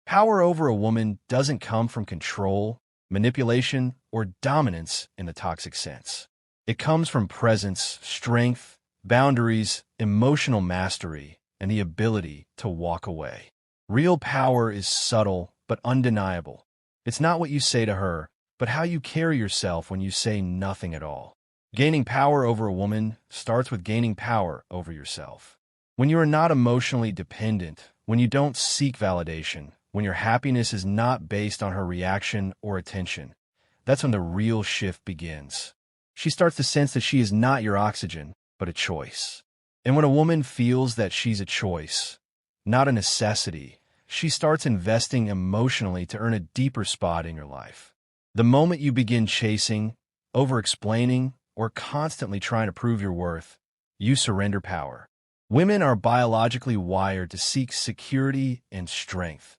Power over a woman doesn't come from control, manipulation, or dominance in the toxic sense. It comes from presence, strength, boundaries, emotional mastery, and the ability to walk away. Real power is subtle but undeniable. It's not what you say to her, but how you carry yourself when you say nothing at all. Gaining power over a woman starts with gaining power over yourself. When you are not emotionally dependent, when you don't seek validation, when your happiness is not based on her reaction or attention, that's when the real shift begins. She starts to sense that she is not your oxygen, but a choice. And when a woman feels that she's a choice, not a necessity, she starts investing emotionally to earn a deeper spot in your life. The moment you begin chasing, over-explaining, or constantly trying to prove your worth, you surrender power. Women are biologically wired to seek security and strength,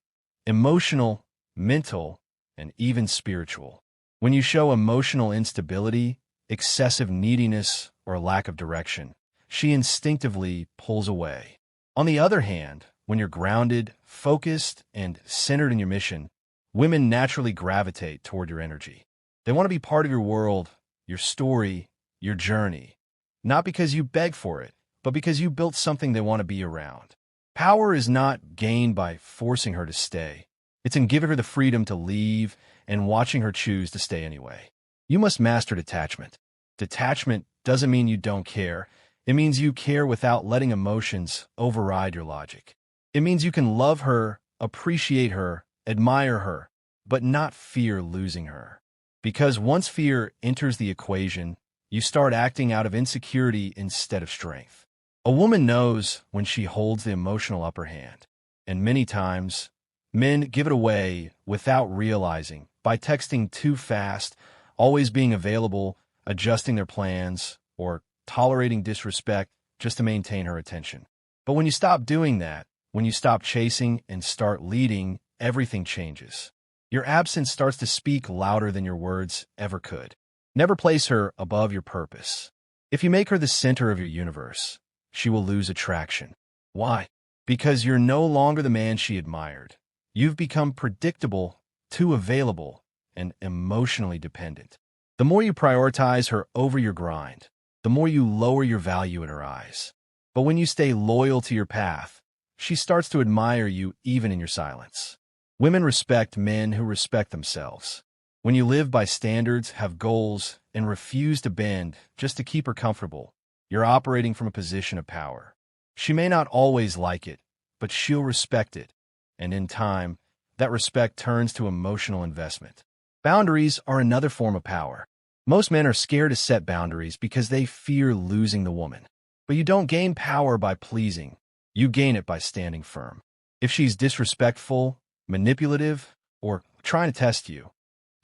emotional, mental, and even spiritual. When you show emotional instability, excessive neediness, or lack of direction, she instinctively pulls away. On the other hand, when you're grounded, focused, and centered in your mission, women naturally gravitate toward your energy. They want to be part of your world, your story, your journey, not because you beg for it, but because you built something they want to be around. Power is not gained by forcing her to stay. It's in giving her the freedom to leave and watching her choose to stay anyway. You must master detachment. Detachment doesn't mean you don't care. It means you care without letting emotions override your logic. It means you can love her, appreciate her, admire her, but not fear losing her. Because once fear enters the equation, you start acting out of insecurity instead of strength. A woman knows when she holds the emotional upper hand, and many times, men give it away without realizing by texting too fast, always being available, adjusting their plans, or tolerating disrespect just to maintain her attention. But when you stop doing that, when you stop chasing and start leading, everything changes. Your absence starts to speak louder than your words ever could. Never place her above your purpose. If you make her the center of your universe, she will lose attraction. Why? Because you're no longer the man she admired. You've become predictable, too available, and emotionally dependent. The more you prioritize her over your grind, the more you lower your value in her eyes. But when you stay loyal to your path, she starts to admire you even in your silence. Women respect men who respect themselves. When you live by standards, have goals, and refuse to bend just to keep her comfortable, you're operating from a position of power. She may not always like it, but she'll respect it. And in time, that respect turns to emotional investment. Boundaries are another form of power. Most men are scared to set boundaries because they fear losing the woman. But you don't gain power by pleasing. You gain it by standing firm. If she's disrespectful, manipulative, or trying to test you,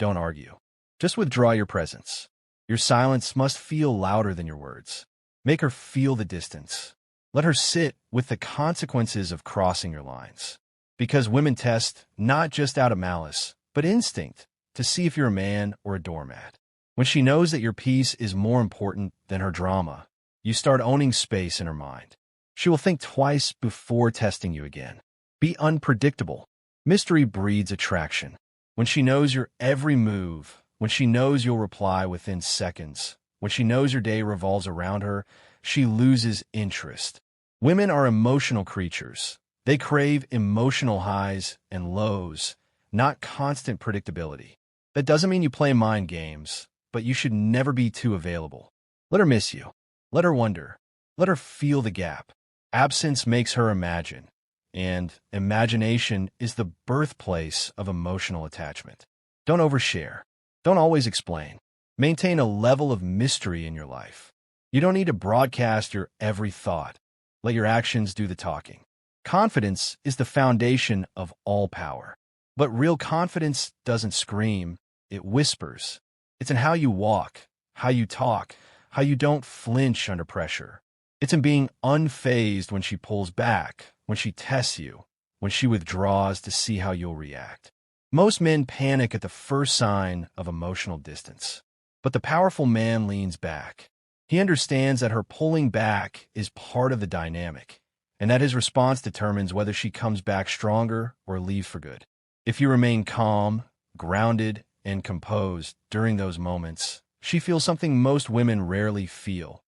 don't argue. Just withdraw your presence. Your silence must feel louder than your words. Make her feel the distance. Let her sit with the consequences of crossing your lines. Because women test not just out of malice, but instinct to see if you're a man or a doormat. When she knows that your peace is more important than her drama, you start owning space in her mind. She will think twice before testing you again. Be unpredictable. Mystery breeds attraction. When she knows your every move, when she knows you'll reply within seconds, when she knows your day revolves around her, she loses interest. Women are emotional creatures. They crave emotional highs and lows, not constant predictability. That doesn't mean you play mind games, but you should never be too available. Let her miss you. Let her wonder. Let her feel the gap. Absence makes her imagine, and imagination is the birthplace of emotional attachment. Don't overshare. Don't always explain. Maintain a level of mystery in your life. You don't need to broadcast your every thought. Let your actions do the talking. Confidence is the foundation of all power. But real confidence doesn't scream, it whispers. It's in how you walk, how you talk, how you don't flinch under pressure. It's in being unfazed when she pulls back, when she tests you, when she withdraws to see how you'll react. Most men panic at the first sign of emotional distance. But the powerful man leans back. He understands that her pulling back is part of the dynamic, and that his response determines whether she comes back stronger or leaves for good. If you remain calm, grounded, and composed during those moments, she feels something most women rarely feel: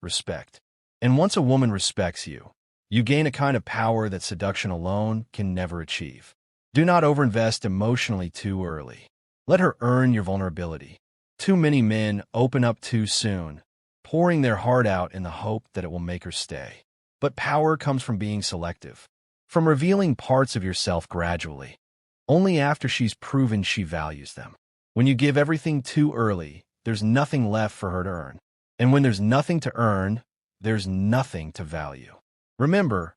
respect. And once a woman respects you, you gain a kind of power that seduction alone can never achieve. Do not overinvest emotionally too early. Let her earn your vulnerability. Too many men open up too soon, pouring their heart out in the hope that it will make her stay. But power comes from being selective, from revealing parts of yourself gradually, only after she's proven she values them. When you give everything too early, there's nothing left for her to earn. And when there's nothing to earn, there's nothing to value. Remember,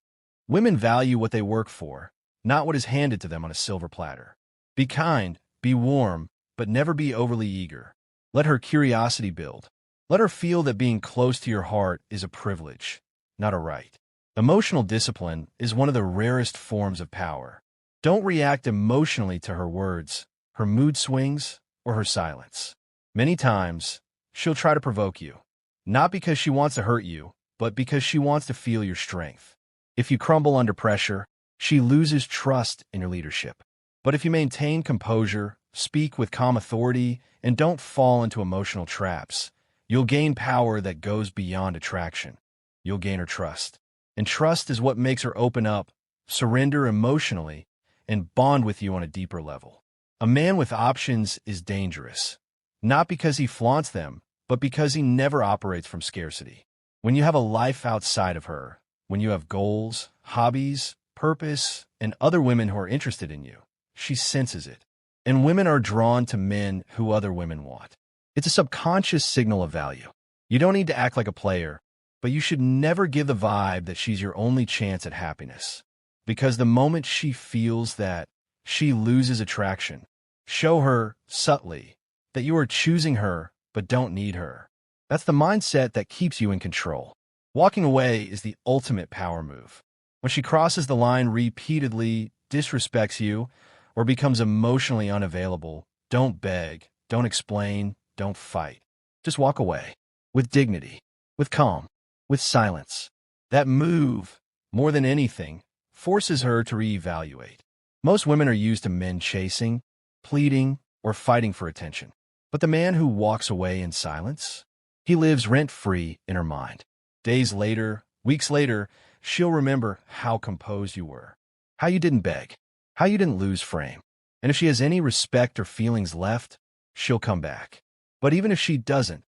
women value what they work for, not what is handed to them on a silver platter. Be kind, be warm, but never be overly eager. Let her curiosity build. Let her feel that being close to your heart is a privilege, not a right. Emotional discipline is one of the rarest forms of power. Don't react emotionally to her words, her mood swings, or her silence. Many times, she'll try to provoke you, not because she wants to hurt you, but because she wants to feel your strength. If you crumble under pressure, she loses trust in your leadership. But if you maintain composure, speak with calm authority, and don't fall into emotional traps, you'll gain power that goes beyond attraction. You'll gain her trust. And trust is what makes her open up, surrender emotionally, and bond with you on a deeper level. A man with options is dangerous, not because he flaunts them, but because he never operates from scarcity. When you have a life outside of her, when you have goals, hobbies, purpose, and other women who are interested in you, she senses it. And women are drawn to men who other women want. It's a subconscious signal of value. You don't need to act like a player, but you should never give the vibe that she's your only chance at happiness. Because the moment she feels that, she loses attraction. Show her, subtly, that you are choosing her but don't need her. That's the mindset that keeps you in control. Walking away is the ultimate power move. When she crosses the line repeatedly, disrespects you, or becomes emotionally unavailable, don't beg, don't explain, don't fight. Just walk away. With dignity, with calm, with silence. That move, more than anything, forces her to reevaluate. Most women are used to men chasing, pleading, or fighting for attention. But the man who walks away in silence, he lives rent-free in her mind. Days later, weeks later, she'll remember how composed you were, how you didn't beg, how you didn't lose frame. And if she has any respect or feelings left, she'll come back. But even if she doesn't,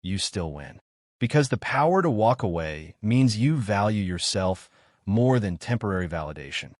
you still win. Because the power to walk away means you value yourself more than temporary validation.